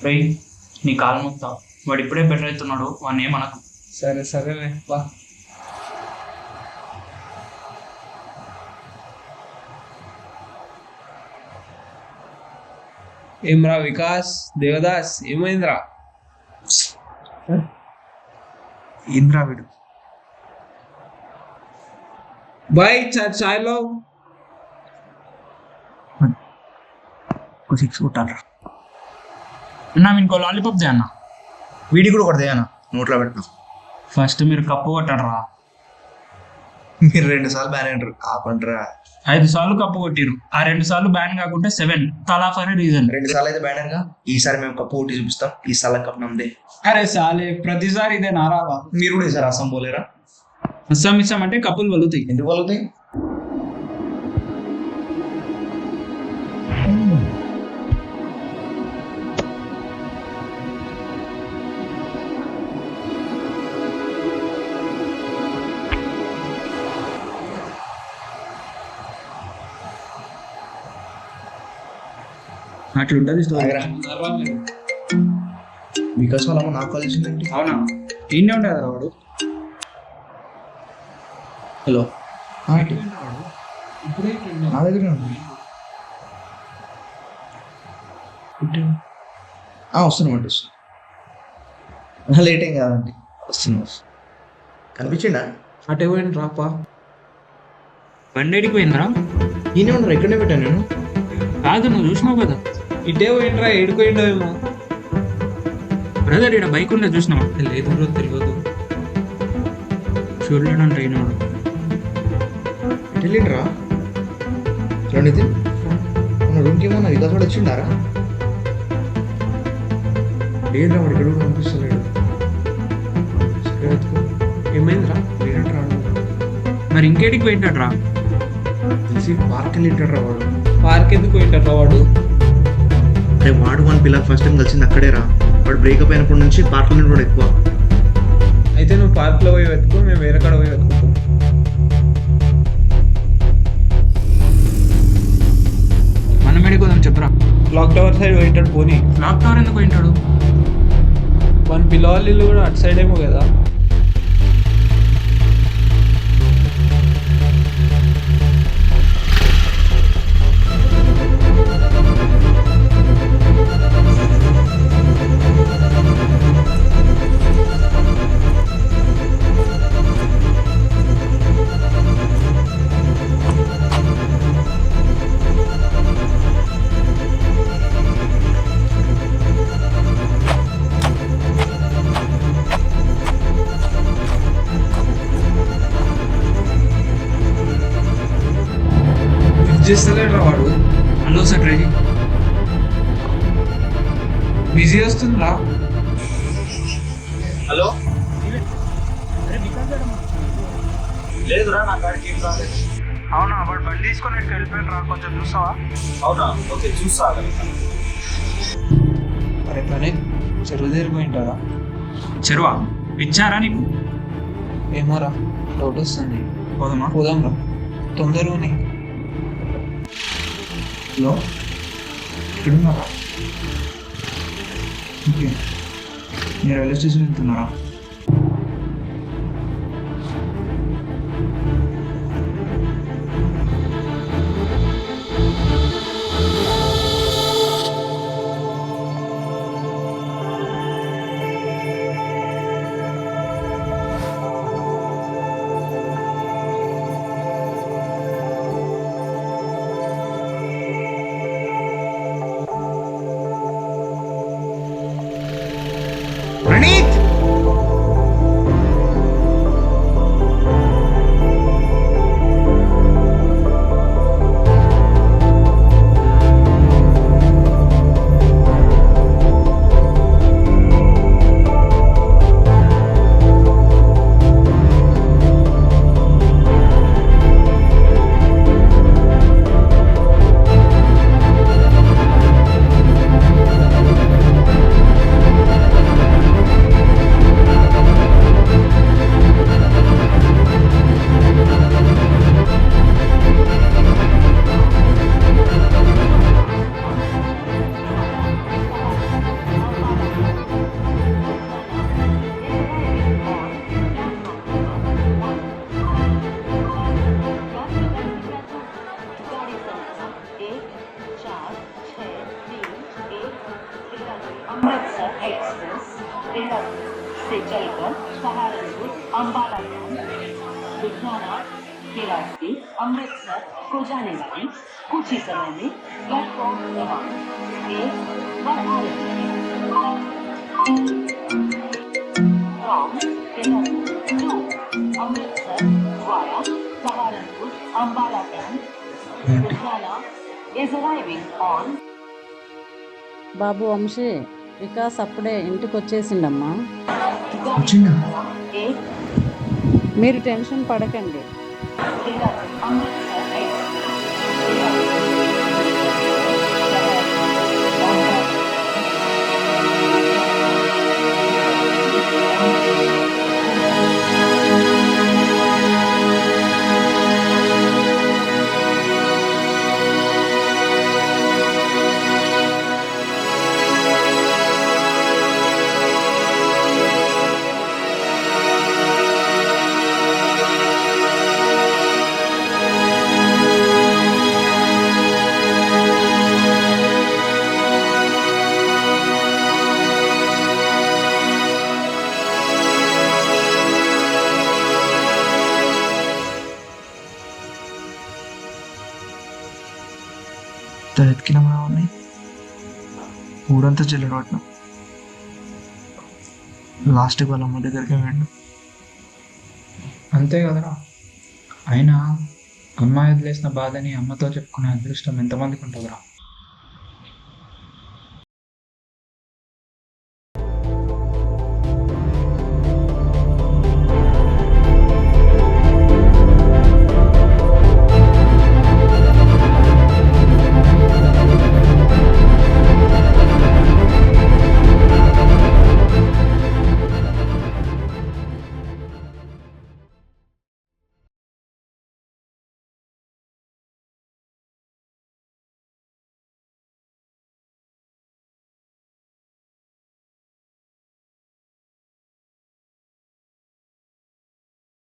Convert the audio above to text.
రేయ్, నీ కాలు మొత్తా వాడు ఇప్పుడే బెటర్ అవుతున్నాడు, వాడిని ఏమనకు. సరే సరేలే బా. ఏమ్రా వికాస్ దేవదాస్, ఏమైందిరా? ఏంద్రా వీడు? బాయ్ చాయ్లో ఒక 6 కొట్టాలరా. అన్నా ఇంకో లాలీపాప్ దే అన్న. వీడి కూడా కొడదే అన్న, నోట్లో పెట్టినా. ఫస్ట్ మీరు కప్పు కొట్టాడరా. మీరు 2 సార్లు బ్యాన్ అంటారు, ఆపంటారా? 5 సార్లు కప్పు కొట్టిరు, ఆ 2 సార్లు బ్యాన్ కాకుంటే 7 తలా ఫర్ రీజన్. 2 సార్లు అయితే బ్యాన్ గా. ఈసారి మేము కప్పు కొట్టి చూపిస్తాం, ఈసారి కప్పు నమ్మదే. అరే సాలే, ప్రతిసారి ఇదే నారావా. మీరు కూడా ఈసారి అస్సాం పోలేరా? అస్సాం ఇస్సాం అంటే కప్పులు వలుతాయి. ఎందుకు వాళ్ళుతాయి? అట్లుంటది స్టోరీ. వికాస్ వాళ్ళ నాకు కాల్ చేసిందేంటి? అవునా, ఈయనే ఉండేది వాడు. హలో, నా దగ్గర వస్తున్నామండి, వస్తున్నా. లేట్ ఏం కాదండి, వస్తున్నా. కనిపించిండా? అటే పోయింది రాపా. బండేడికి పోయిందిరా. ఈయనే ఉన్నారు, ఎక్కడనే పెట్టాను నేను. కాదు, నువ్వు చూసినావు కదా. ఇటే పోయిండ్రా, ఏడుకోయిండో ఏమో. బ్రదర్, ఇక్కడ బైక్ ఉండే చూసినావా? లేదు బ్రో, తెలియదు. చూడలేడంట ఈనాడు. వెళ్ళిండ్రా నితిన్? మన రూమ్కి ఏమన్నా వికాస్ వాడు వచ్చిండారా? లేదురా, వాడు ఇక్కడ కూడా కనిపిస్తలేడు. సరే వెతుకో. ఏమైందిరా? లేదంటే రాడు. మరి ఇంకేడికి పోయింటాడ్రా? తెలిసి పార్క్ వెళ్ళింటాడ్రా వాడు. పార్క్ ఎందుకు పోయింటారా వాడు? అరే వాడు మన పిల్లలు ఫస్ట్ టైం కలిసింది అక్కడే రా. వాడు బ్రేకప్ అయినప్పటి నుంచి పార్క్లో కూడా ఎక్కువ. అయితే నువ్వు పార్క్లో పోయి వెతుకు, మేము వేరే కాడ పోయి వెతుకుతాం. మనం ఎడిపోదాం చెప్పరా. క్లాక్ టవర్ సైడ్ పోయింటాడు పోనీ. క్లాక్ టవర్ ఎందుకు పోయింటాడు? మన పిల్లవాళ్ళ ఇల్లు కూడా అటు సైడ్ ఏమో కదా. చేస్తలేడు వాడు. Hello sir, ready? బిజీ వస్తుందిరా. హలో, లేదురా నా కాడికి ఏం రాలేదు. అవునా, వాడు బండి తీసుకొని వెళ్ళిపోయాడు రా, కొంచెం చూస్తావా? అవునా, ఓకే చూస్తా. అరే పని చెరువు దగ్గర పోయింటారా? చెరువా? ఇచ్చారా నీకు? ఏమోరా, డౌట్ వస్తుంది. పోదామా? పోదాంరా, తొందరగానే. హలో, ఎక్కడున్నారా? ఓకే, మీరు రైల్వే స్టేషన్ వెళ్తున్నారా? ప్రణీత్, अमृतसर एक्सप्रेस देहरादून से चलकर सहारनपुर अंबाला लुधियाना केलासी अमृतसर को जाने वाली कुछ ही समय में प्लेटफॉर्म क्रमांक 1 पर आ रही है। From Dehradun to Amritsar via Saharanpur Ambala Camp, Ludhiana is arriving on బాబు వంశీ, వికాస్ అప్పుడే ఇంటికి వచ్చేసిండమ్మా. వచ్చిందా? మీరు టెన్షన్ పడకండి. Dehradun Amritsar Express. ఎత్తికినామా ఉన్నాయి ఊరంతా చెల్లరొట్టినాం. లాస్ట్కి వాళ్ళ అమ్మ దగ్గరికి వెళ్ళాడు. అంతే కదరా. అయినా అమ్మాయి వదిలేసిన బాధని అమ్మతో చెప్పుకునే అదృష్టం ఎంతమందికి ఉంటుందిరా.